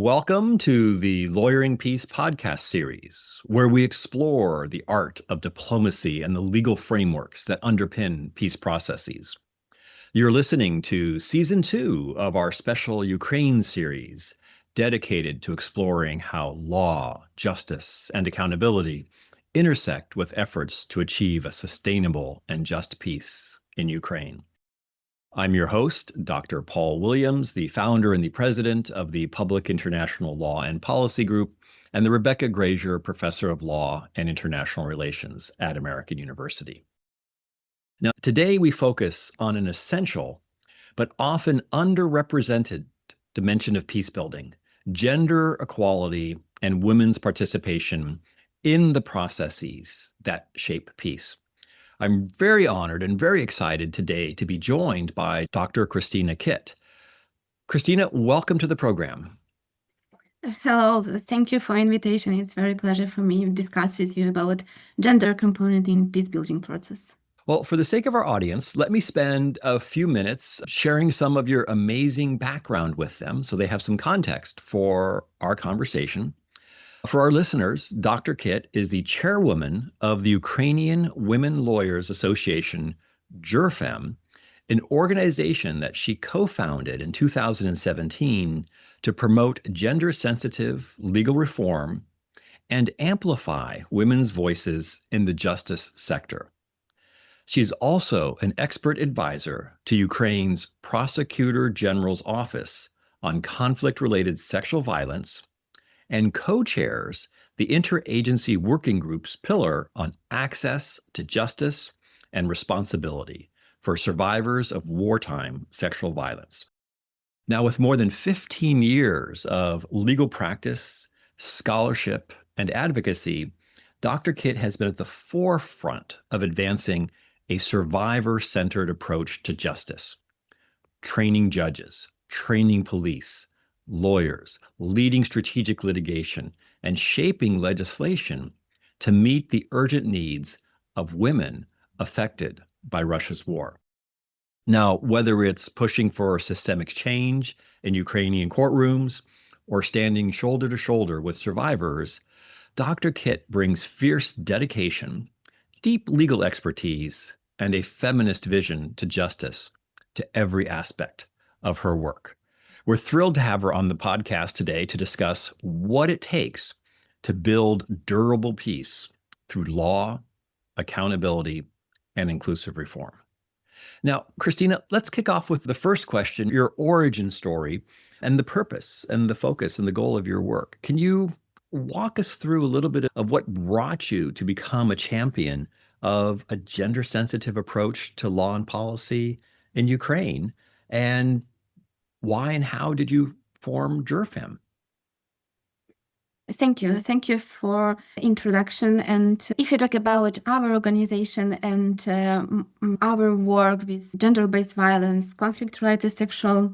Welcome to the Lawyering Peace podcast series, where we explore the art of diplomacy and the legal frameworks that underpin peace processes. You're listening to Season 2 of our special Ukraine series, dedicated to exploring how law, justice, and accountability intersect with efforts to achieve a sustainable and just peace in Ukraine. I'm your host, Dr. Paul Williams, the founder and the president of the Public International Law and Policy Group, and the Rebecca Grazier Professor of Law and International Relations at American University. Now, today we focus on an essential but often underrepresented dimension of peacebuilding: gender equality and women's participation in the processes that shape peace. I'm very honored and very excited today to be joined by Dr. Khrystyna Kit. Khrystyna, welcome to the program. Hello, thank you for invitation. It's very pleasure for me to discuss with you about gender component in peace building process. Well, for the sake of our audience, let me spend a few minutes sharing some of your amazing background with them so they have some context for our conversation. For our listeners, Dr. Kit is the chairwoman of the Ukrainian Women Lawyers Association, JurFem, an organization that she co-founded in 2017 to promote gender-sensitive legal reform and amplify women's voices in the justice sector. She's also an expert advisor to Ukraine's Prosecutor General's Office on conflict-related sexual violence and co-chairs the Interagency Working Group's pillar on access to justice and responsibility for survivors of wartime sexual violence. Now, with more than 15 years of legal practice, scholarship, and advocacy, Dr. Kit has been at the forefront of advancing a survivor-centered approach to justice, training judges, training police, lawyers, leading strategic litigation, and shaping legislation to meet the urgent needs of women affected by Russia's war. Now, whether it's pushing for systemic change in Ukrainian courtrooms or standing shoulder to shoulder with survivors, Dr. Kit brings fierce dedication, deep legal expertise, and a feminist vision to justice to every aspect of her work. We're thrilled to have her on the podcast today to discuss what it takes to build durable peace through law, accountability, and inclusive reform. Now, Khrystyna, let's kick off with the first question, your origin story and the purpose and the focus and the goal of your work. Can you walk us through a little bit of what brought you to become a champion of a gender-sensitive approach to law and policy in Ukraine? And why and how did you form JurFem? Thank you. Thank you for introduction. And if you talk about our organization and our work with gender-based violence, conflict-related sexual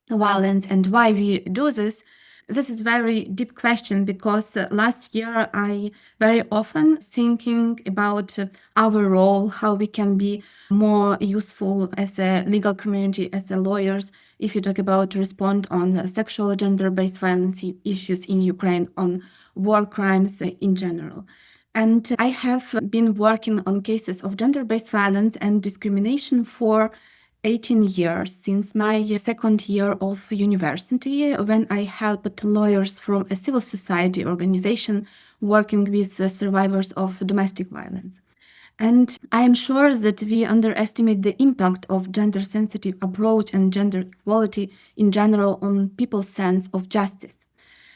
violence, and why we do this is very deep question, because last year I very often thinking about our role, how we can be more useful as a legal community, as the lawyers, if you talk about respond on sexual gender-based violence issues in Ukraine, on war crimes in general. And I have been working on cases of gender-based violence and discrimination for 18 years, since my second year of university, when I helped lawyers from a civil society organization working with survivors of domestic violence. And I am sure that we underestimate the impact of gender-sensitive approach and gender equality in general on people's sense of justice.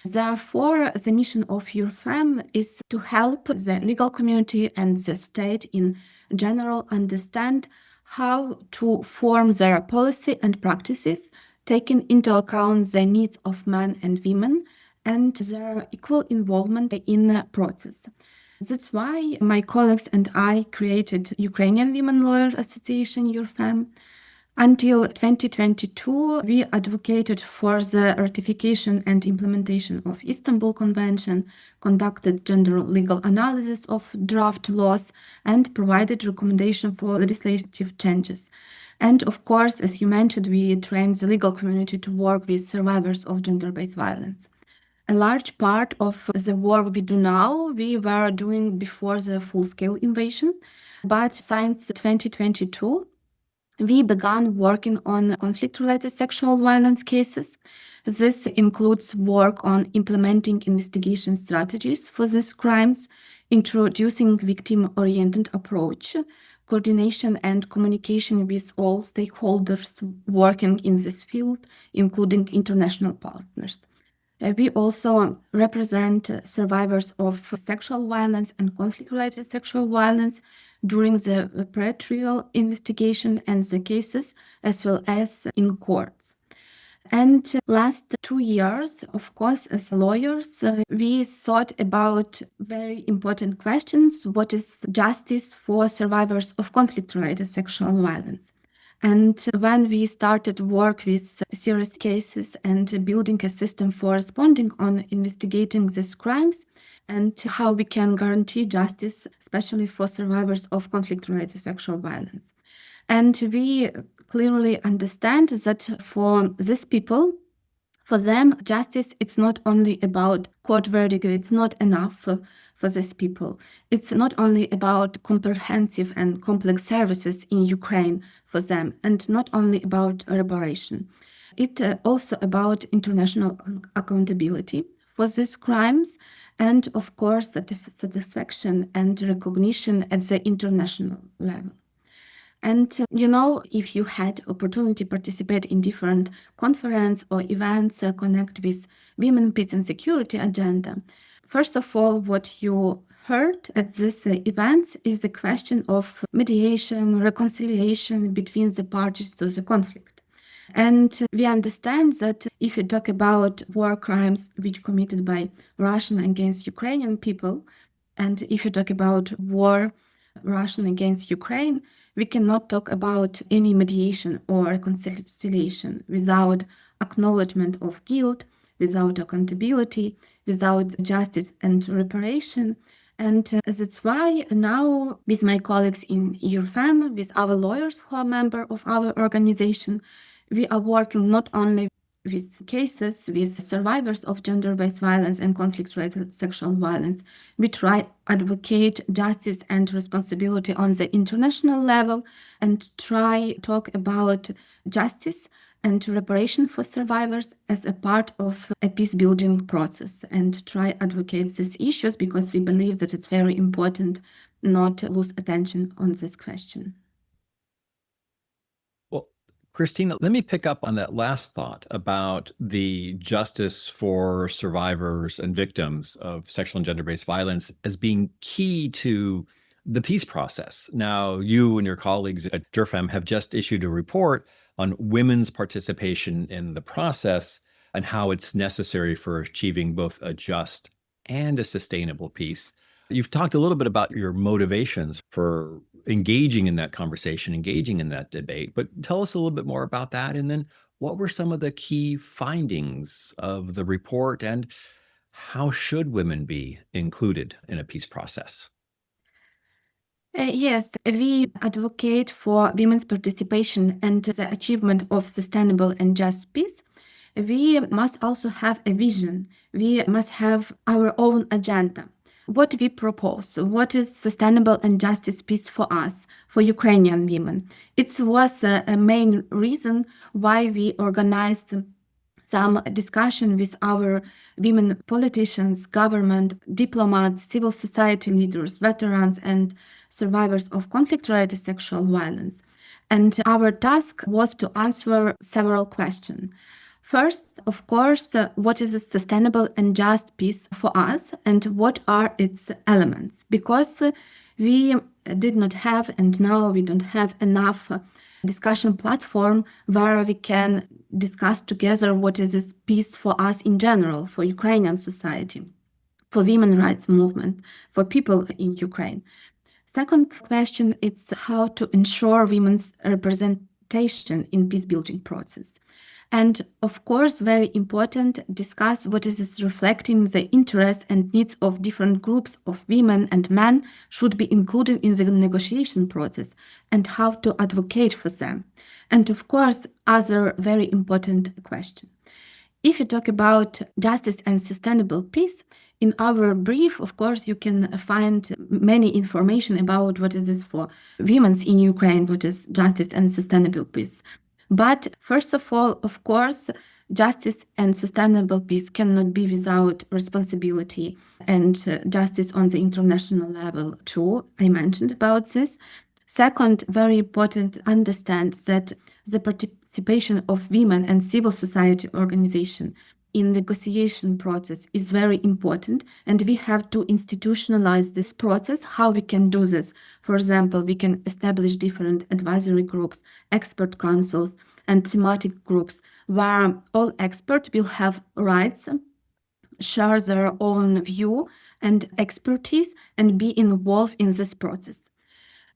Therefore, the mission of JurFem is to help the legal community and the state in general understand how to form their policy and practices, taking into account the needs of men and women and their equal involvement in the process. That's why my colleagues and I created Ukrainian Women Lawyers Association, JurFem. Until 2022, we advocated for the ratification and implementation of Istanbul Convention, conducted general legal analysis of draft laws, and provided recommendation for legislative changes. And of course, as you mentioned, we trained the legal community to work with survivors of gender-based violence. a large part of the work we do now, we were doing before the full-scale invasion. But since 2022, we began working on conflict-related sexual violence cases. This includes work on implementing investigation strategies for these crimes, introducing victim-oriented approach, coordination and communication with all stakeholders working in this field, including international partners. We also represent survivors of sexual violence and conflict-related sexual violence during the pre-trial investigation and the cases, as well as in courts. And last 2 years, of course, as lawyers, we thought about very important questions. What is justice for survivors of conflict-related sexual violence? And when we started work with serious cases and building a system for responding on investigating these crimes and how we can guarantee justice, especially for survivors of conflict-related sexual violence. And we clearly understand that for these people, for them, justice, it's not only about court verdict, it's not enough for these people. It's not only about comprehensive and complex services in Ukraine for them, and not only about reparation. It's also about international accountability for these crimes, and of course, satisfaction and recognition at the international level. And if you had opportunity to participate in different conference or events connect with women, peace and security agenda, first of all, what you heard at these events is the question of mediation, reconciliation between the parties to the conflict. And we understand that if you talk about war crimes which committed by Russian against Ukrainian people, and if you talk about war Russian against Ukraine, we cannot talk about any mediation or reconciliation without acknowledgement of guilt, without accountability, without justice and reparation. And that's why now, with my colleagues in JurFem, with our lawyers who are members of our organization, we are working not only with cases with survivors of gender-based violence and conflict-related sexual violence. We try advocate justice and responsibility on the international level and try talk about justice and reparation for survivors as a part of a peace-building process and try advocate these issues because we believe that it's very important not to lose attention on this question. Khrystyna, let me pick up on that last thought about the justice for survivors and victims of sexual and gender-based violence as being key to the peace process. Now, you and your colleagues at JurFem have just issued a report on women's participation in the process and how it's necessary for achieving both a just and a sustainable peace. You've talked a little bit about your motivations for engaging in that conversation, engaging in that debate, but tell us a little bit more about that. And then what were some of the key findings of the report and how should women be included in a peace process? Yes, we advocate for women's participation and the achievement of sustainable and just peace. We must also have a vision. We must have our own agenda. What we propose, what is sustainable and justice peace for us, for Ukrainian women. It was a main reason why we organized some discussion with our women politicians, government, diplomats, civil society leaders, veterans, and survivors of conflict-related sexual violence. And our task was to answer several questions. First, of course, what is a sustainable and just peace for us and what are its elements? Because we did not have, and now we don't have enough discussion platform where we can discuss together what is this peace for us in general, for Ukrainian society, for women's rights movement, for people in Ukraine. Second question is how to ensure women's representation in peace-building process. And of course, very important, discuss what is this reflecting the interests and needs of different groups of women and men should be included in the negotiation process and how to advocate for them. And of course, other very important question. If you talk about justice and sustainable peace, in our brief, of course, you can find many information about what is this for women in Ukraine, what is justice and sustainable peace. But first of all, of course, justice and sustainable peace cannot be without responsibility and justice on the international level too. I mentioned about this. Second, very important, understand that the participation of women and civil society organization in negotiation process is very important, and we have to institutionalize this process. How we can do this? For example, we can establish different advisory groups, expert councils, and thematic groups where all experts will have rights, share their own view and expertise, and be involved in this process.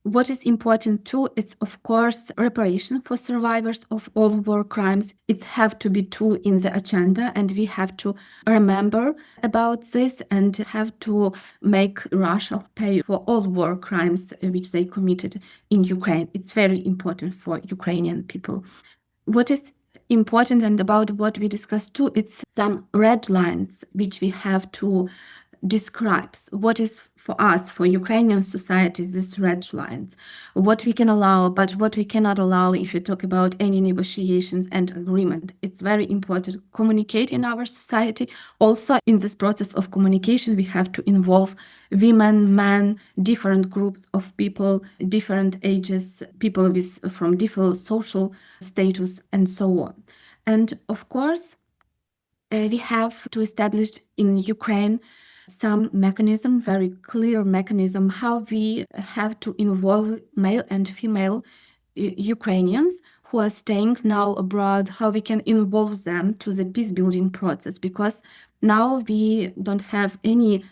What is important too is, of course, reparation for survivors of all war crimes. It have to be too in the agenda, and we have to remember about this and have to make Russia pay for all war crimes which they committed in Ukraine. It's very important for Ukrainian people. What is important and about what we discussed too, it's some red lines which we have to describes what is for us, for Ukrainian society, these red lines, what we can allow, but what we cannot allow if you talk about any negotiations and agreement. It's very important to communicate in our society. Also, in this process of communication, we have to involve women, men, different groups of people, different ages, people from different social status, and so on. And of course, we have to establish in Ukraine some mechanism, very clear mechanism, how we have to involve male and female Ukrainians who are staying now abroad, how we can involve them to the peace building process, because now we don't have any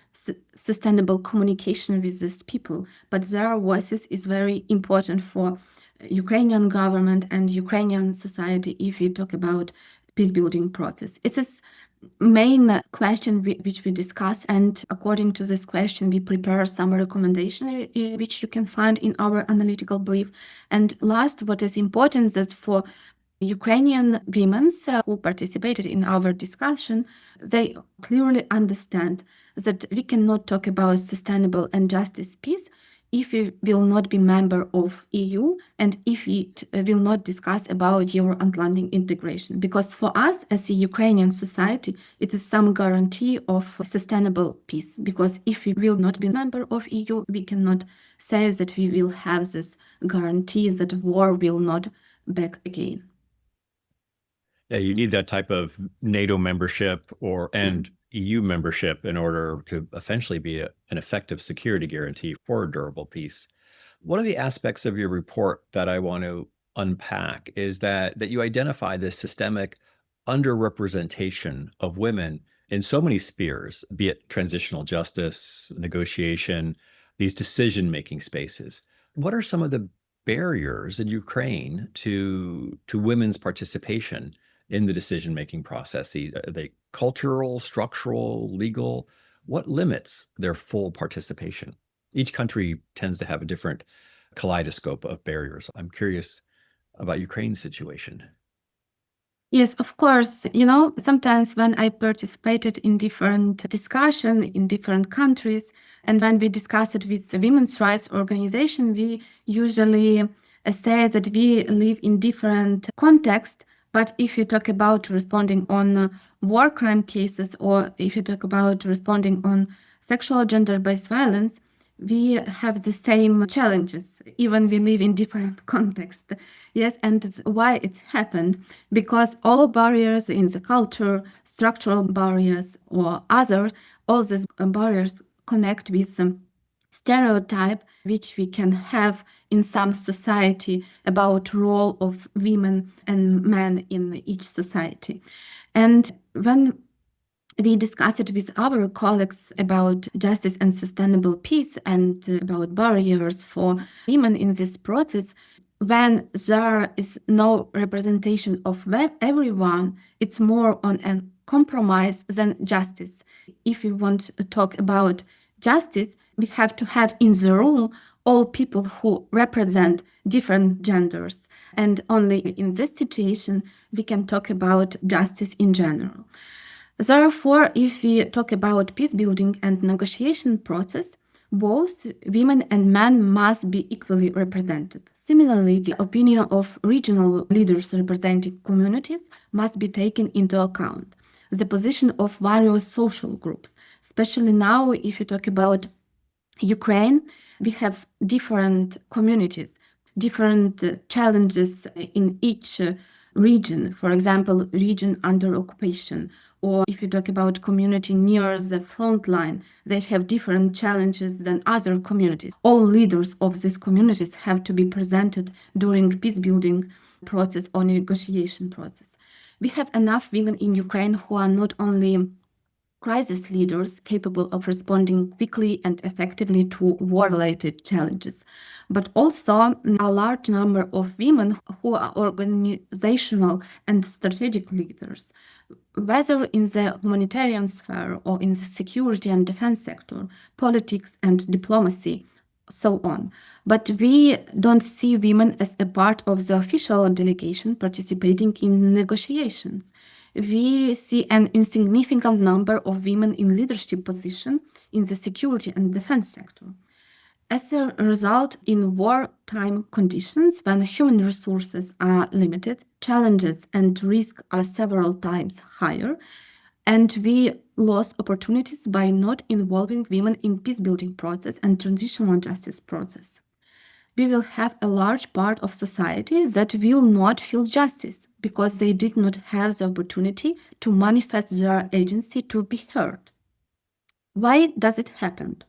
sustainable communication with these people, but their voices is very important for Ukrainian government and Ukrainian society if we talk about peace building process. It's a main question which we discuss, and according to this question we prepare some recommendation which you can find in our analytical brief. And last, what is important that for Ukrainian women who participated in our discussion, they clearly understand that we cannot talk about sustainable and justice peace if we will not be member of EU and if we will not discuss about Euro-Atlantic integration. Because for us as a Ukrainian society, it is some guarantee of sustainable peace. Because if we will not be member of EU, we cannot say that we will have this guarantee that war will not back again. Yeah, you need that type of NATO membership and EU membership in order to essentially be an effective security guarantee for a durable peace. One of the aspects of your report that I want to unpack is that you identify this systemic underrepresentation of women in so many spheres, be it transitional justice, negotiation, these decision-making spaces. What are some of the barriers in Ukraine to women's participation in the decision-making process? Are they cultural, structural, legal? What limits their full participation? Each country tends to have a different kaleidoscope of barriers. I'm curious about Ukraine's situation. Yes, of course. Sometimes when I participated in different discussion in different countries, and when we discuss it with the women's rights organization, we usually say that we live in different contexts. But if you talk about responding on war crime cases, or if you talk about responding on sexual gender-based violence, we have the same challenges, even we live in different contexts. Yes, and why it's happened? Because all barriers in the culture, structural barriers or other, all these barriers connect with some stereotype which we can have in some society about role of women and men in each society. And when we discussed it with our colleagues about justice and sustainable peace and about barriers for women in this process, when there is no representation of everyone, it's more on a compromise than justice. If we want to talk about justice, we have to have in the rule all people who represent different genders. And only in this situation, we can talk about justice in general. Therefore, if we talk about peace building and negotiation process, both women and men must be equally represented. Similarly, the opinion of regional leaders representing communities must be taken into account. The position of various social groups, especially now if you talk about Ukraine, we have different communities, different challenges in each region. For example, region under occupation, or if you talk about community near the front line, they have different challenges than other communities. All leaders of these communities have to be presented during peace building process or negotiation process. We have enough women in Ukraine who are not only crisis leaders capable of responding quickly and effectively to war-related challenges, but also a large number of women who are organizational and strategic leaders, whether in the humanitarian sphere or in the security and defense sector, politics and diplomacy, so on. But we don't see women as a part of the official delegation participating in negotiations. We see an insignificant number of women in leadership positions in the security and defense sector. As a result, in wartime conditions, when human resources are limited, challenges and risks are several times higher, and we lose opportunities by not involving women in peace-building process and transitional justice process. We will have a large part of society that will not feel justice because they did not have the opportunity to manifest their agency to be heard. Why does it happen?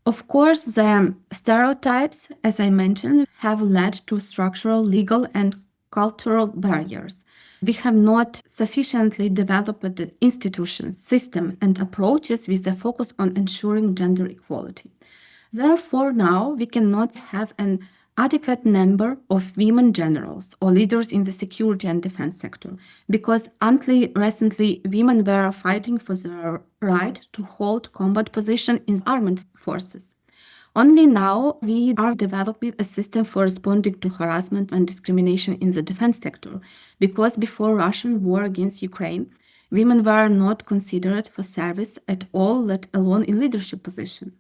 Of course, the stereotypes, as I mentioned, have led to structural, legal, and cultural barriers. We have not sufficiently developed the institutions, system, and approaches with the focus on ensuring gender equality. Therefore, now we cannot have an adequate number of women generals or leaders in the security and defense sector, because until recently women were fighting for their right to hold combat position in armed forces. Only now we are developing a system for responding to harassment and discrimination in the defense sector, because before Russian war against Ukraine, women were not considered for service at all, let alone in leadership position.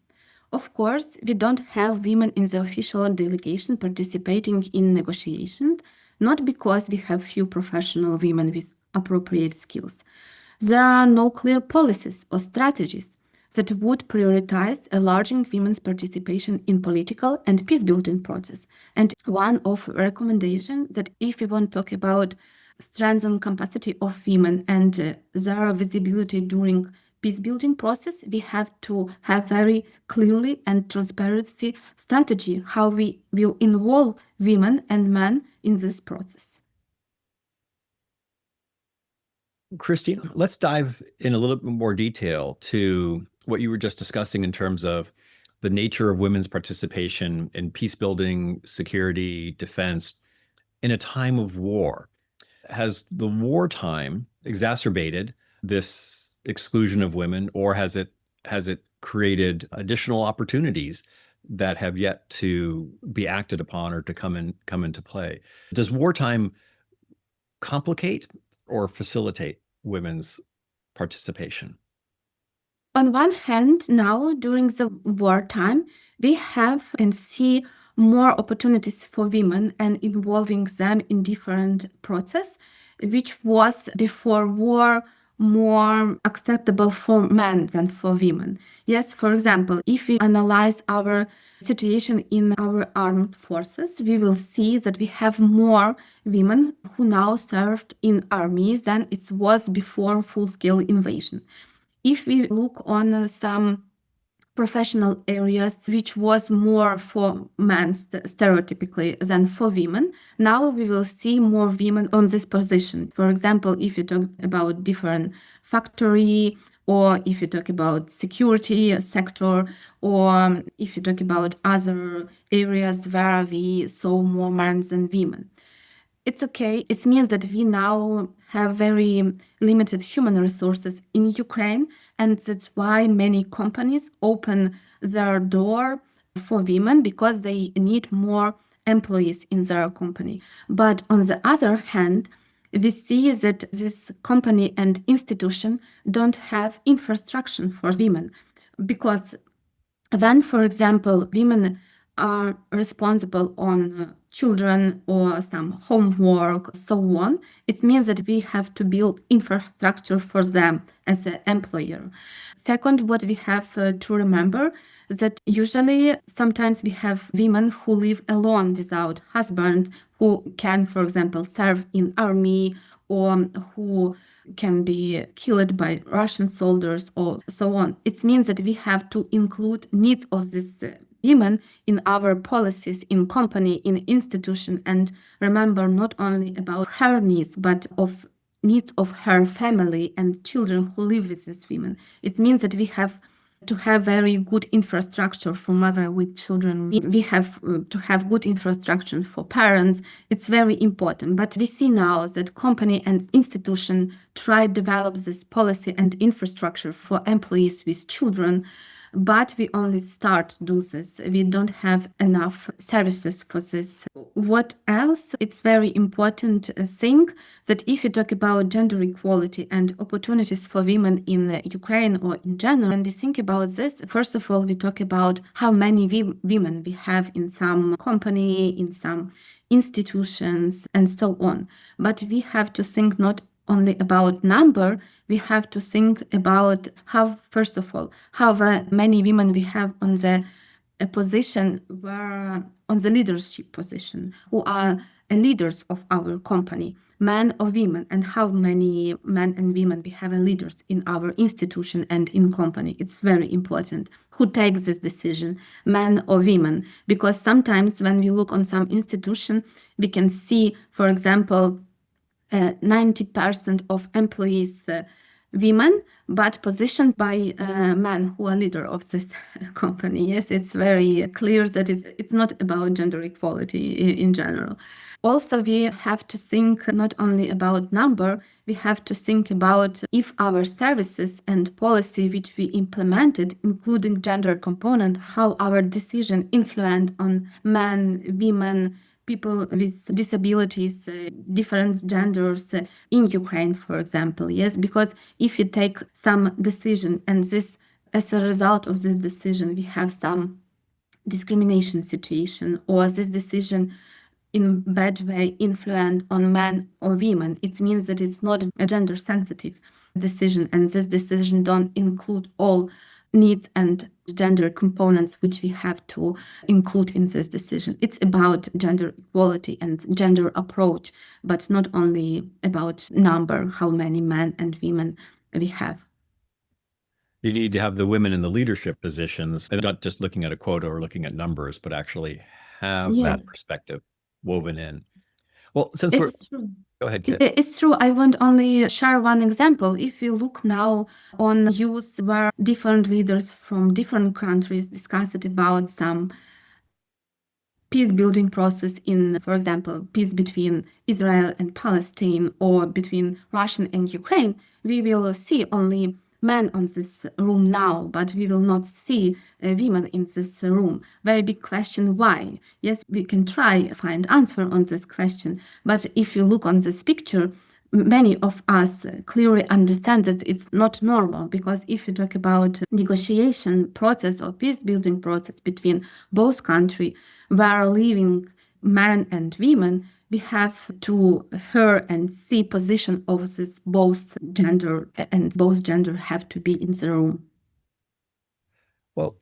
Of course, we don't have women in the official delegation participating in negotiations, not because we have few professional women with appropriate skills. There are no clear policies or strategies that would prioritize enlarging women's participation in political and peace-building process. And one of recommendations that if we want to talk about strengthen capacity of women and their visibility during peace-building process, we have to have very clearly and transparency strategy how we will involve women and men in this process. Khrystyna, let's dive in a little bit more detail to what you were just discussing in terms of the nature of women's participation in peace building, security, defense in a time of war. Has the wartime exacerbated this exclusion of women, or has it created additional opportunities that have yet to be acted upon or to come into play? Does wartime complicate or facilitate women's participation? On one hand, now during the wartime, we have and see more opportunities for women and involving them in different process, which was before war more acceptable for men than for women. Yes, for example, if we analyze our situation in our armed forces, we will see that we have more women who now served in armies than it was before full-scale invasion. If we look on some professional areas which was more for men stereotypically than for women, now we will see more women on this position. For example, if you talk about different factory, or if you talk about security sector, or if you talk about other areas where we saw more men than women. It's okay. It means that we now have very limited human resources in Ukraine, and that's why many companies open their door for women because they need more employees in their company. But on the other hand, we see that this company and institution don't have infrastructure for women, because when, for example, women are responsible on children or some homework, so on, it means that we have to build infrastructure for them as an employer. Second, what we have to remember that usually sometimes we have women who live alone without husband, who can, for example, serve in army, or who can be killed by Russian soldiers, or so on. It means that we have to include needs of these women in our policies, in company, in institution, and remember not only about her needs, but of needs of her family and children who live with these women. It means that we have to have very good infrastructure for mother with children. We have to have good infrastructure for parents. It's very important. But we see now that company and institution try to develop this policy and infrastructure for employees with children, but we only start to do this. We don't have enough services for this. What else? It's very important thing that if you talk about gender equality and opportunities for women in Ukraine or in general, when we think about this, first of all, we talk about how many women we have in some company, in some institutions, and so on. But we have to think not only about number, we have to think about how, first of all, how many women we have on the position where on the leadership position, who are leaders of our company, men or women, and how many men and women we have leaders in our institution and in company. It's very important who takes this decision, men or women, because sometimes when we look on some institution, we can see, for example, 90% of employees women, but positioned by men who are leader of this company. Yes, it's very clear that it's not about gender equality in general. Also, we have to think not only about number, we have to think about if our services and policy which we implemented, including gender component, how our decision influence on men, women, people with disabilities, different genders in Ukraine, for example. Yes, because if you take some decision and this, as a result of this decision, we have some discrimination situation, or this decision in bad way influence on men or women, it means that it's not a gender sensitive decision, and this decision don't include all needs and gender components which we have to include in this decision. It's about gender equality and gender approach, but not only about number, how many men and women we have. You need to have the women in the leadership positions, and not just looking at a quota or looking at numbers, but actually have Yeah, that perspective woven in. Well, since we're, it's true. go ahead, Kit. It's true. I want only share one example. If you look now on youth where different leaders from different countries discussed about some peace building process in, for example, peace between Israel and Palestine, or between Russia and Ukraine, we will see only men on this room now, but we will not see women in this room. Very big question, why? Yes, we can try find answer on this question, but if you look on this picture, many of us clearly understand that it's not normal, because if you talk about negotiation process or peace building process between both countries where living men and women, we have to hear and see position of this both gender, and both gender have to be in the room. Well,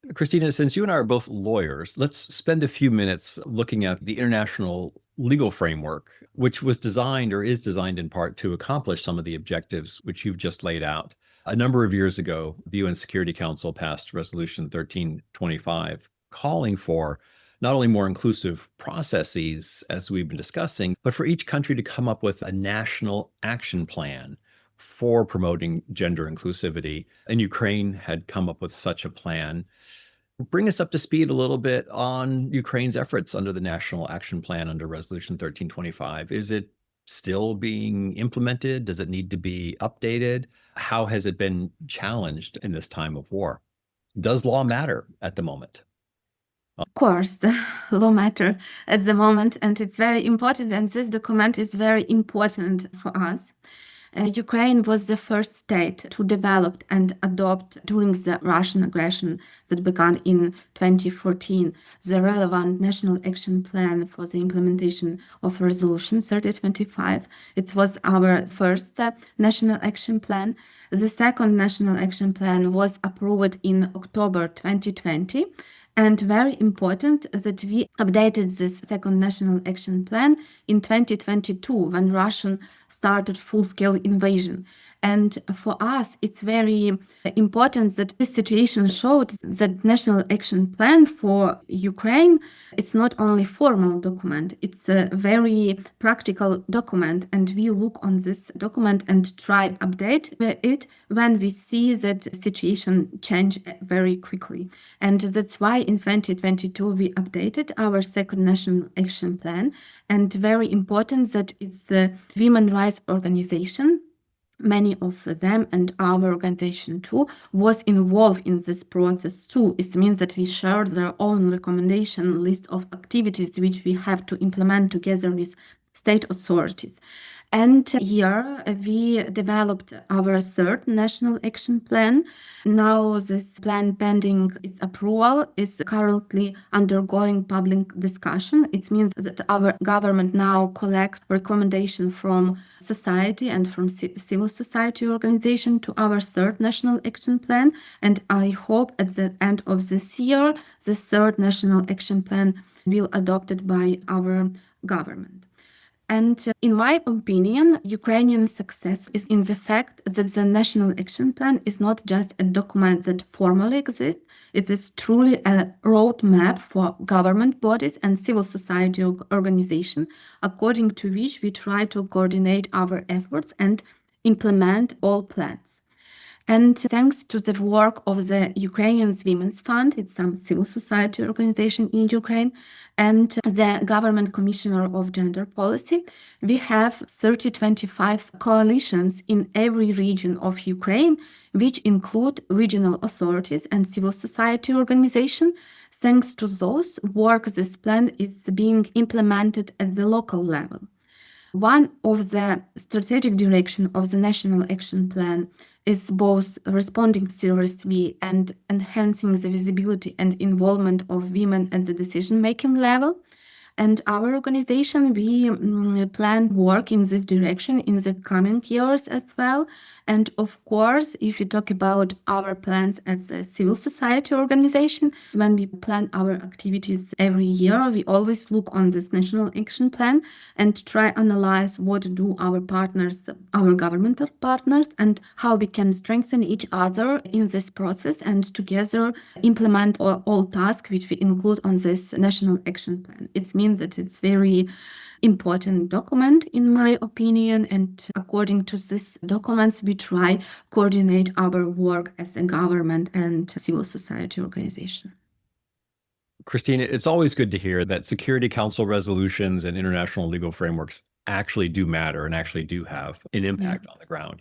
Khrystyna, since you and I are both lawyers, let's spend a few minutes looking at the international legal framework, which was designed or is designed in part to accomplish some of the objectives which you've just laid out. A number of years ago, the UN Security Council passed Resolution 1325, calling for not only more inclusive processes, as we've been discussing, but for each country to come up with a national action plan for promoting gender inclusivity. And Ukraine had come up with such a plan. Bring us up to speed a little bit on Ukraine's efforts under the National Action Plan under Resolution 1325. Is it still being implemented? Does it need to be updated? How has it been challenged in this time of war? Does law matter at the moment? Of course, the law matter at the moment, and it's very important, and this document is very important for us. Ukraine was the first state to develop and adopt during the Russian aggression that began in 2014 the relevant national action plan for the implementation of Resolution 3025. It was our first national action plan. The second national action plan was approved in October 2020. And very important that we updated this second national action plan in 2022 when Russia started full-scale invasion. And for us, it's very important that this situation showed that national action plan for Ukraine is not only formal document, it's a very practical document. And we look on this document and try update it when we see that situation change very quickly. And that's why in 2022 we updated our second national action plan. And very important that it's a women rights organization. Many of them and our organization too was involved in this process too. It means that we shared their own recommendation list of activities which we have to implement together with state authorities. And here we developed our third national action plan. Now this plan pending its approval is currently undergoing public discussion. It means that our government now collects recommendations from society and from civil society organization to our third national action plan. And I hope at the end of this year, the third national action plan will be adopted by our government. And in my opinion, Ukrainian success is in the fact that the National Action Plan is not just a document that formally exists, it is truly a roadmap for government bodies and civil society organizations, according to which we try to coordinate our efforts and implement all plans. And thanks to the work of the Ukrainian Women's Fund, it's some civil society organization in Ukraine, and the Government Commissioner of Gender Policy, we have 30-25 coalitions in every region of Ukraine, which include regional authorities and civil society organizations. Thanks to those work, this plan is being implemented at the local level. One of the strategic direction of the National Action Plan is both responding seriously and enhancing the visibility and involvement of women at the decision-making level. And our organization, we plan work in this direction in the coming years as well. And of course, if you talk about our plans as a civil society organization, when we plan our activities every year, we always look on this national action plan and try analyze what do our partners, our governmental partners, and how we can strengthen each other in this process and together implement all tasks which we include on this national action plan. It means that it's very important document in my opinion, and according to these documents we try coordinate our work as a government and civil society organization. Khrystyna, it's always good to hear that Security Council resolutions and international legal frameworks actually do matter and actually do have an impact on the ground.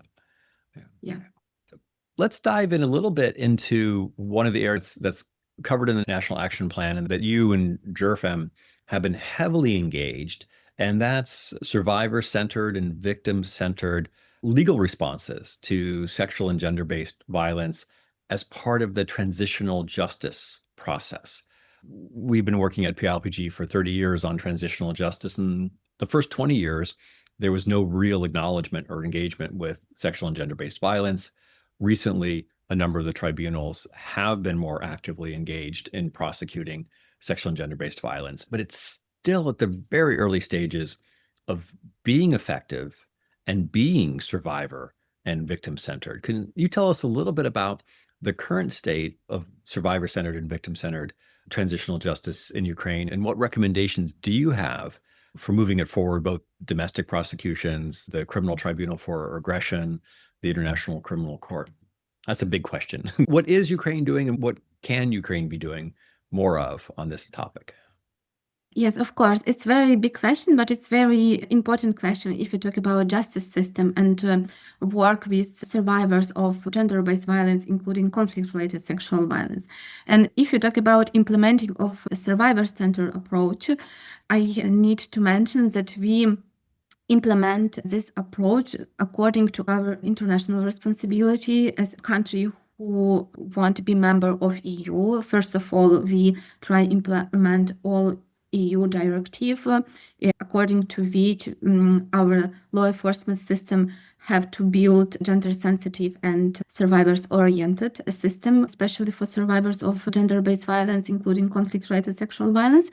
Yeah. So let's dive in a little bit into one of the areas that's covered in the National Action Plan and that you and JurFem have been heavily engaged, and that's survivor-centered and victim-centered legal responses to sexual and gender-based violence as part of the transitional justice process. We've been working at PLPG for 30 years on transitional justice, and the first 20 years, there was no real acknowledgement or engagement with sexual and gender-based violence. Recently, a number of the tribunals have been more actively engaged in prosecuting sexual and gender-based violence, but it's still at the very early stages of being effective and being survivor and victim-centered. Can you tell us a little bit about the current state of survivor-centered and victim-centered transitional justice in Ukraine, and what recommendations do you have for moving it forward, both domestic prosecutions, the criminal tribunal for aggression, the International Criminal Court? That's a big question. What is Ukraine doing and what can Ukraine be doing more of on this topic? Yes, of course. It's a very big question, but it's very important question if we talk about justice system and work with survivors of gender-based violence, including conflict-related sexual violence. And if you talk about implementing of a survivor-centered approach, I need to mention that we implement this approach according to our international responsibility as a country who want to be member of EU. First of all, we try implement all EU directive according to which our law enforcement system have to build gender-sensitive and survivors-oriented system, especially for survivors of gender-based violence, including conflict-related sexual violence.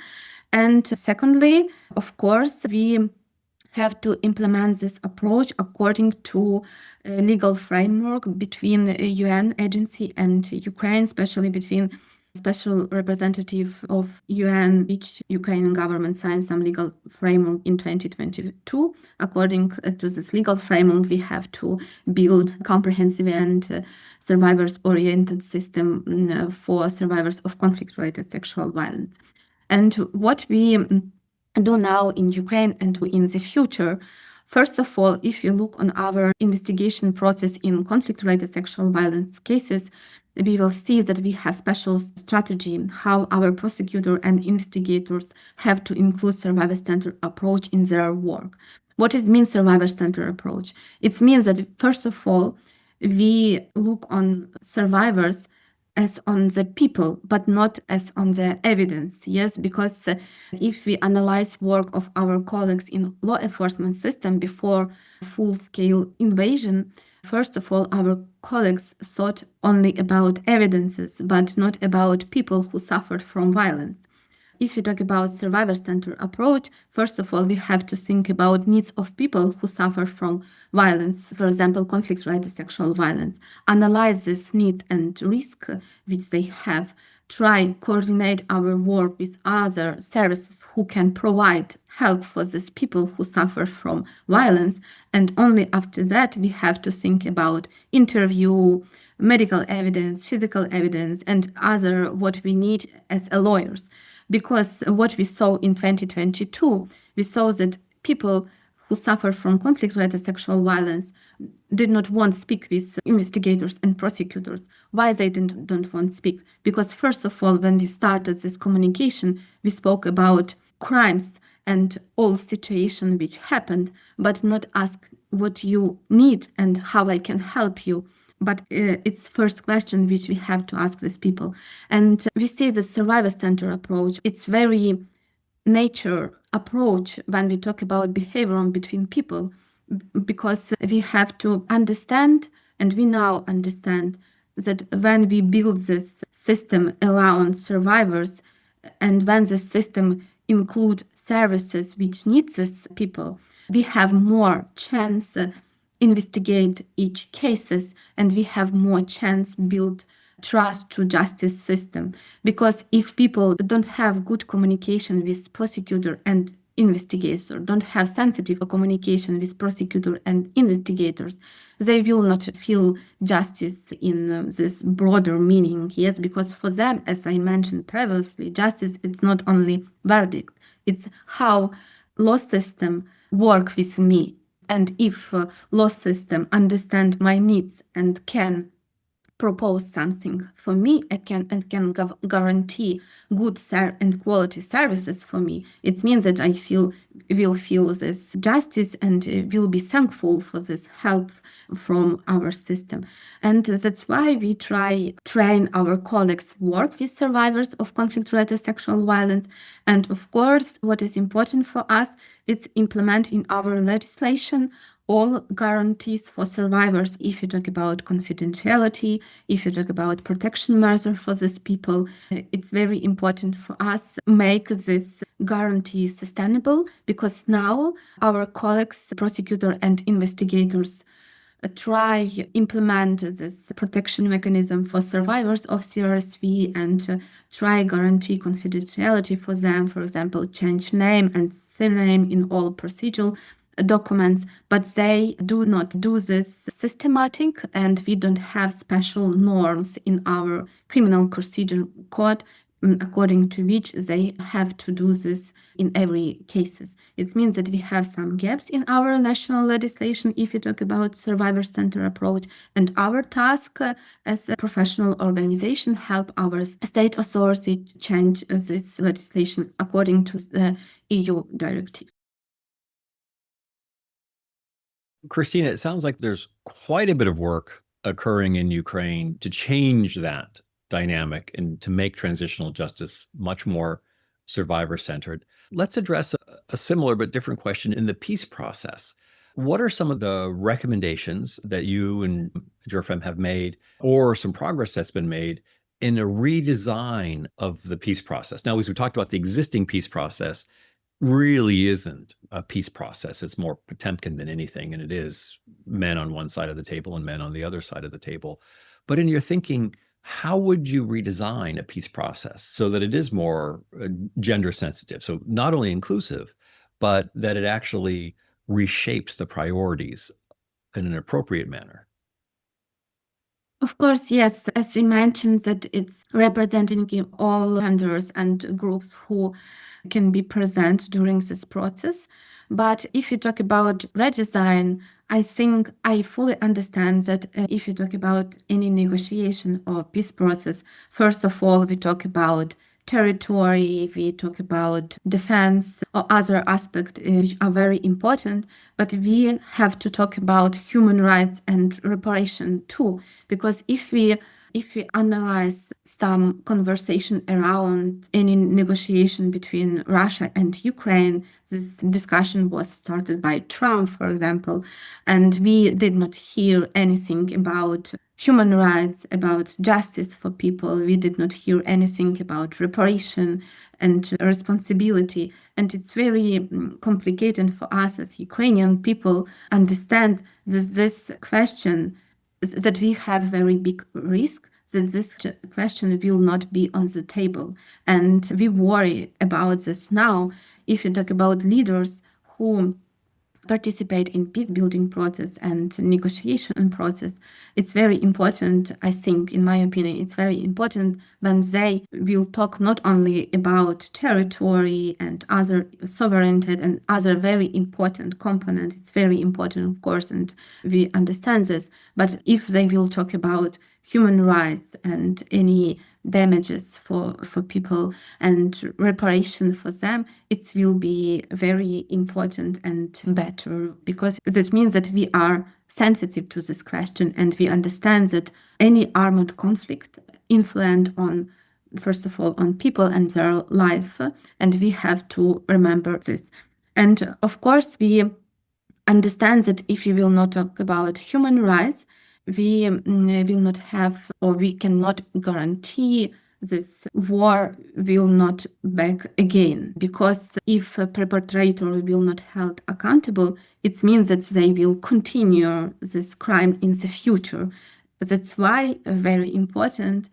And secondly, of course, we have to implement this approach according to a legal framework between the UN agency and Ukraine, especially between special representative of UN, which Ukrainian government signed some legal framework in 2022. According to this legal framework, we have to build comprehensive and survivors-oriented system for survivors of conflict-related sexual violence. And what we do now in Ukraine and in the future. First of all, if you look on our investigation process in conflict-related sexual violence cases, we will see that we have special strategy how our prosecutor and investigators have to include survivor-centered approach in their work. What it means survivor-centered approach? It means that first of all, we look on survivors as on the people, but not as on the evidence. Yes, because if we analyze work of our colleagues in law enforcement system before full-scale invasion, first of all, our colleagues thought only about evidences, but not about people who suffered from violence. If you talk about survivor-centered approach, first of all, we have to think about needs of people who suffer from violence, for example, conflict-related sexual violence. Analyze this need and risk which they have. Try coordinate our work with other services who can provide help for these people who suffer from violence. And only after that, we have to think about interview, medical evidence, physical evidence, and other what we need as a lawyers. Because what we saw in 2022, we saw that people who suffer from conflict-related sexual violence did not want to speak with investigators and prosecutors. Why they don't want to speak? Because first of all, when we started this communication, we spoke about crimes and all situation which happened, but not ask what you need and how I can help you. But it's first question which we have to ask these people. And we see the survivor-centered approach. It's very nature approach when we talk about behavior between people, because we have to understand, and we now understand, that when we build this system around survivors, and when the system include services which need these people, we have more chance investigate each cases, and we have more chance build trust to justice system. Because if people don't have good communication with prosecutor and investigator, don't have sensitive communication with prosecutor and investigators, they will not feel justice in this broader meaning. Yes, because for them, as I mentioned previously, justice is not only verdict, it's how law system work with me. And if law system understand my needs and can propose something for me, I can guarantee good and quality services for me, it means that I will feel this justice and will be thankful for this help from our system. And that's why we train our colleagues work with survivors of conflict-related sexual violence. And of course, what is important for us, it's implement in our legislation all guarantees for survivors. If you talk about confidentiality, if you talk about protection measures for these people, it's very important for us to make this guarantee sustainable, because now our colleagues, prosecutor and investigators, try implement this protection mechanism for survivors of CRSV and try guarantee confidentiality for them, for example, change name and surname in all procedural documents, but they do not do this systematic, and we don't have special norms in our criminal procedure code according to which they have to do this in every cases. It means that we have some gaps in our national legislation if you talk about survivor-centered approach, and our task as a professional organization help our state authority to change this legislation according to the EU directive. Khrystyna, it sounds like there's quite a bit of work occurring in Ukraine to change that dynamic and to make transitional justice much more survivor-centered. Let's address a similar but different question in the peace process. What are some of the recommendations that you and JurFem have made, or some progress that's been made in a redesign of the peace process? Now, as we talked about, the existing peace process really isn't a peace process. It's more Potemkin than anything, and it is men on one side of the table and men on the other side of the table. But in your thinking, how would you redesign a peace process so that it is more gender sensitive? So not only inclusive, but that it actually reshapes the priorities in an appropriate manner. Of course, yes. As we mentioned, that it's representing all genders and groups who can be present during this process. But if you talk about redesign, I think I fully understand that if you talk about any negotiation or peace process, first of all, we talk about territory, we talk about defense or other aspects which are very important, but we have to talk about human rights and reparation too, because if we analyze some conversation around any negotiation between Russia and Ukraine, this discussion was started by Trump, for example, and we did not hear anything about human rights, about justice for people. We did not hear anything about reparation and responsibility. And it's very complicated for us as Ukrainian people understand this question, that we have very big risk that this question will not be on the table. And we worry about this now. If you talk about leaders who participate in peace building process and negotiation process, it's very important, I think, in my opinion, it's very important when they will talk not only about territory and other sovereignty and other very important component. It's very important, of course, and we understand this. But if they will talk about human rights and any damages for people and reparation for them, it will be very important and better, because this means that we are sensitive to this question and we understand that any armed conflict influence on, first of all, on people and their life, and we have to remember this. And of course, we understand that if we will not talk about human rights, we will not have, or we cannot guarantee this war will not back again, because if a perpetrator will not held accountable, it means that they will continue this crime in the future. That's why very important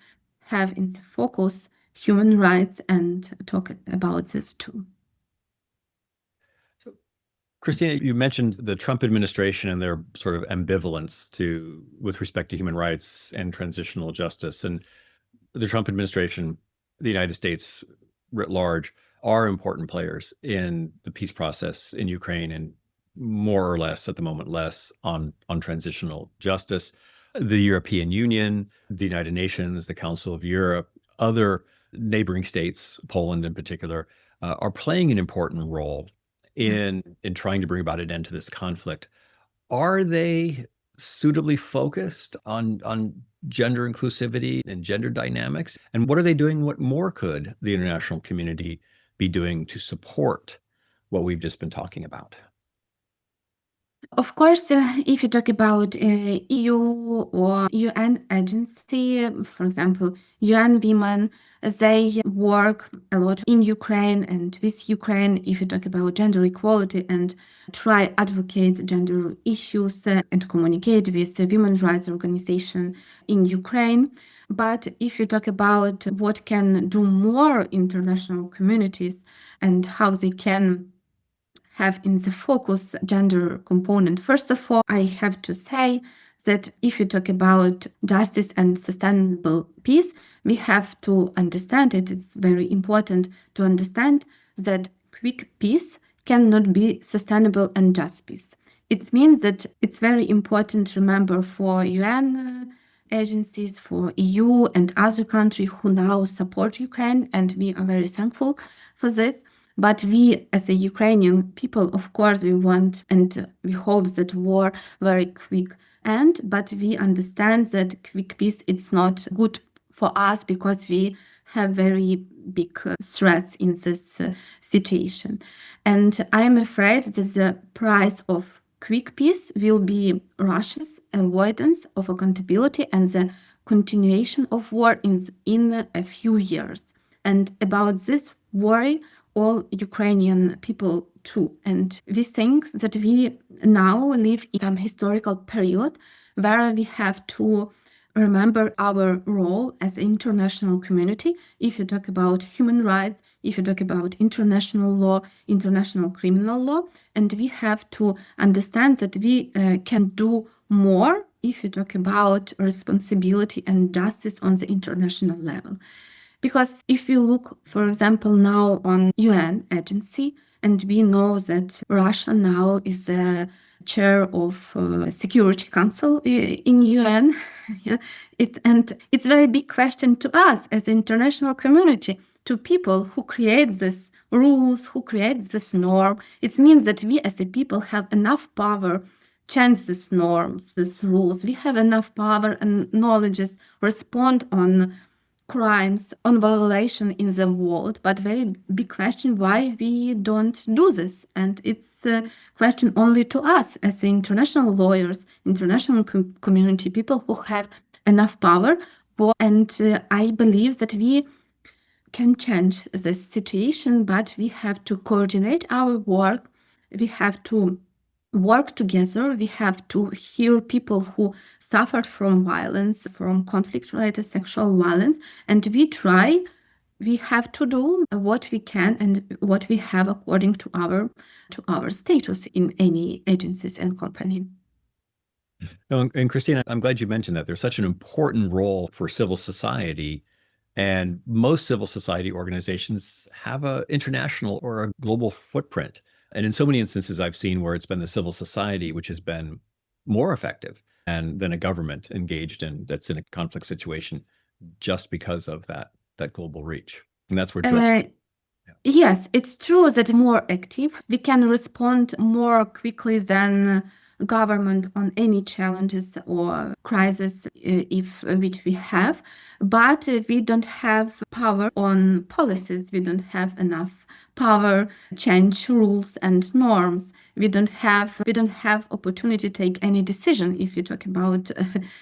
have in the focus human rights and talk about this too. Khrystyna, you mentioned the Trump administration and their sort of ambivalence with respect to human rights and transitional justice. And the Trump administration, the United States writ large, are important players in the peace process in Ukraine, and more or less at the moment less on transitional justice. The European Union, the United Nations, the Council of Europe, other neighboring states, Poland in particular, are playing an important role in trying to bring about an end to this conflict. Are they suitably focused on gender inclusivity and gender dynamics? And what are they doing? What more could the international community be doing to support what we've just been talking about? Of course, if you talk about EU or UN agency, for example, UN Women, they work a lot in Ukraine and with Ukraine if you talk about gender equality and try advocate gender issues and communicate with the women's rights organization in Ukraine. But if you talk about what can do more international communities and how they can have in the focus gender component. First of all, I have to say that if you talk about justice and sustainable peace, we have to understand, it is very important to understand that quick peace cannot be sustainable and just peace. It means that it's very important to remember for UN agencies, for EU and other countries who now support Ukraine, and we are very thankful for this. But we, as a Ukrainian people, of course, we want and we hope that war very quick end, but we understand that quick peace it's not good for us because we have very big threats in this situation. And I'm afraid that the price of quick peace will be Russia's avoidance of accountability and the continuation of war in a few years. And about this worry all Ukrainian people too. And we think that we now live in some historical period where we have to remember our role as an international community. If you talk about human rights, if you talk about international law, international criminal law, and we have to understand that we can do more if you talk about responsibility and justice on the international level. Because if you look, for example, now on UN agency, and we know that Russia now is the chair of Security Council in UN, and it's a very big question to us as international community, to people who create these rules, who create this norm. It means that we as a people have enough power change these norms, these rules. We have enough power and knowledge, respond on crimes, on violation in the world, but very big question why we don't do this. And it's a question only to us as the international lawyers, international community, people who have enough power. And I believe that we can change this situation, but we have to coordinate our work. We have to work together. We have to hear people who suffered from violence, from conflict-related sexual violence, and we have to do what we can and what we have according to our status in any agencies and company. No, and Khrystyna, I'm glad you mentioned that. There's such an important role for civil society, and most civil society organizations have an international or a global footprint. And in so many instances, I've seen where it's been the civil society which has been more effective than a government engaged in that's in a conflict situation, just because of that global reach. And that's where Yes, it's true that more active, we can respond more quickly than government on any challenges or crises which we have, but we don't have power on policies. We don't have enough power change rules and norms. We don't have opportunity to take any decision if you talk about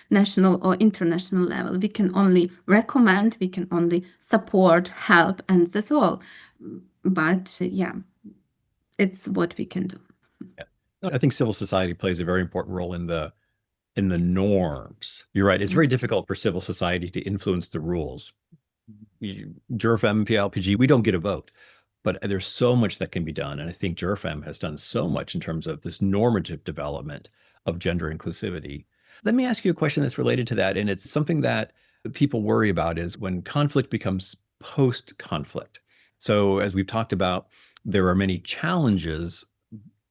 national or international level. We can only recommend, we can only support, help, and that's all. But yeah, it's what we can do. Yeah. I think civil society plays a very important role in the norms. You're right. It's very difficult for civil society to influence the rules. JurFem, PLPG, we don't get a vote, but there's so much that can be done. And I think JurFem has done so much in terms of this normative development of gender inclusivity. Let me ask you a question that's related to that. And it's something that people worry about is when conflict becomes post-conflict. So as we've talked about, there are many challenges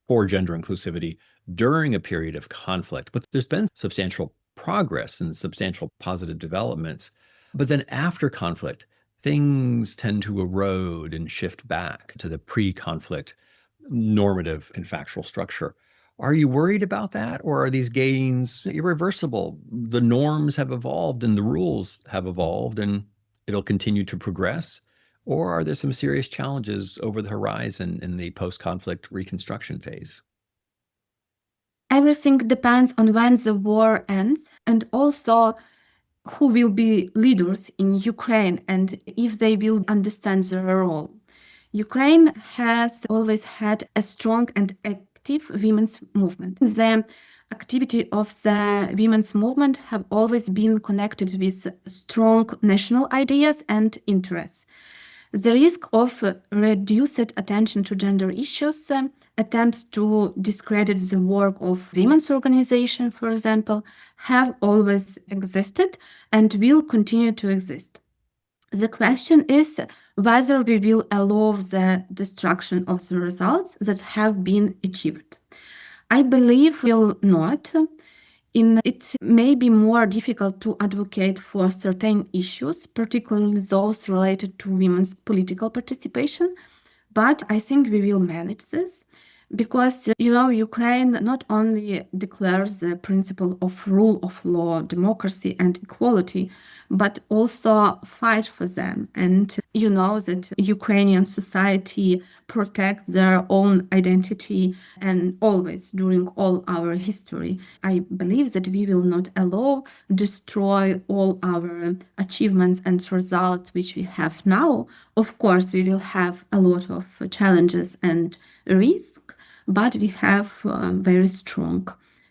for gender inclusivity during a period of conflict, but there's been substantial progress and substantial positive developments. But then after conflict, things tend to erode and shift back to the pre-conflict normative and factual structure. Are you worried about that, or are these gains irreversible? The norms have evolved and the rules have evolved and it'll continue to progress? Or are there some serious challenges over the horizon in the post-conflict reconstruction phase? Everything depends on when the war ends and also who will be leaders in Ukraine and if they will understand their role. Ukraine has always had a strong and active women's movement. The activity of the women's movement have always been connected with strong national ideas and interests. The risk of reduced attention to gender issues, attempts to discredit the work of women's organizations, for example, have always existed and will continue to exist. The question is whether we will allow the destruction of the results that have been achieved. I believe we will not. It may be more difficult to advocate for certain issues, particularly those related to women's political participation, but I think we will manage this because, Ukraine not only declares the principle of rule of law, democracy, and equality, but also fight for them. And you know that Ukrainian society protects their own identity and always during all our history. I believe that we will not allow destroy all our achievements and results which we have now. Of course, we will have a lot of challenges and risks, but we have a very strong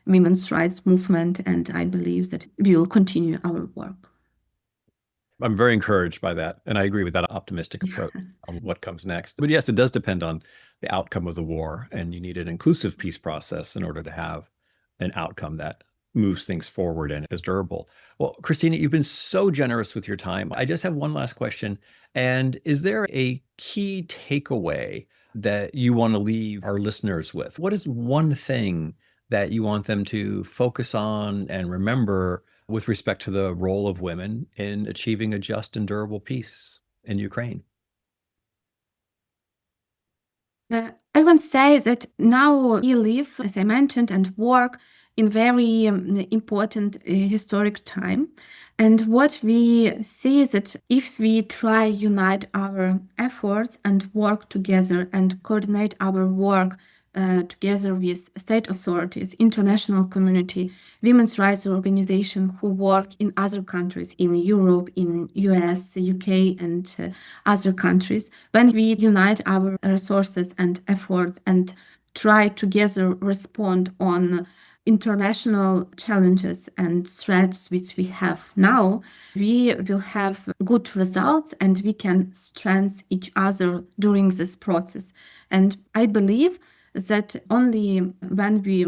women's rights movement, and I believe that we will continue our work. I'm very encouraged by that. And I agree with that optimistic approach on what comes next. But yes, it does depend on the outcome of the war. And you need an inclusive peace process in order to have an outcome that moves things forward and is durable. Well, Khrystyna, you've been so generous with your time. I just have one last question. And is there a key takeaway that you want to leave our listeners with? What is one thing that you want them to focus on and remember with respect to the role of women in achieving a just and durable peace in Ukraine? I want to say that now we live, as I mentioned, and work in very important historic time. And what we see is that if we try unite our efforts and work together and coordinate our work together with state authorities, international community, women's rights organizations who work in other countries, in Europe, in US, UK, and other countries, when we unite our resources and efforts and try together respond on international challenges and threats which we have now, we will have good results and we can strengthen each other during this process. And I believe that only when we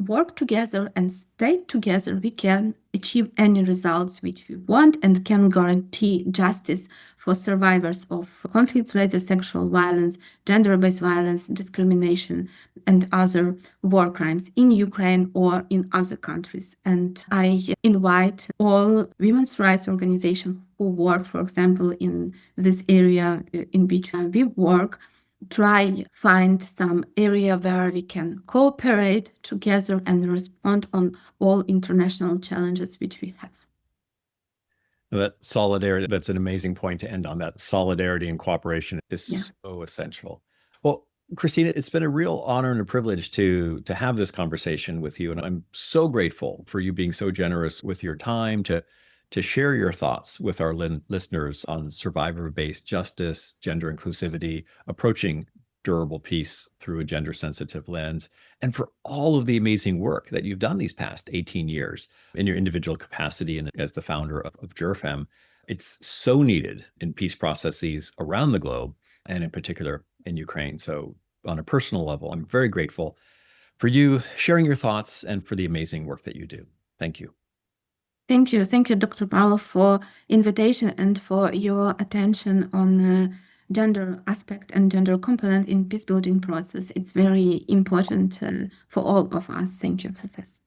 work together and stay together, we can achieve any results which we want and can guarantee justice for survivors of conflict-related sexual violence, gender-based violence, discrimination, and other war crimes in Ukraine or in other countries. And I invite all women's rights organizations who work, for example, in this area in which we work, try find some area where we can cooperate together and respond on all international challenges which we have. That solidarity, that's an amazing point to end on. That solidarity and cooperation is so essential. Well, Khrystyna, it's been a real honor and a privilege to have this conversation with you. And I'm so grateful for you being so generous with your time to share your thoughts with our listeners on survivor-based justice, gender inclusivity, approaching durable peace through a gender-sensitive lens, and for all of the amazing work that you've done these past 18 years in your individual capacity and as the founder of JurFem. It's so needed in peace processes around the globe, and in particular in Ukraine. So on a personal level, I'm very grateful for you sharing your thoughts and for the amazing work that you do. Thank you. Thank you. Thank you, Dr. Paul, for invitation and for your attention on gender aspect and gender component in peace building process. It's very important for all of us. Thank you for this.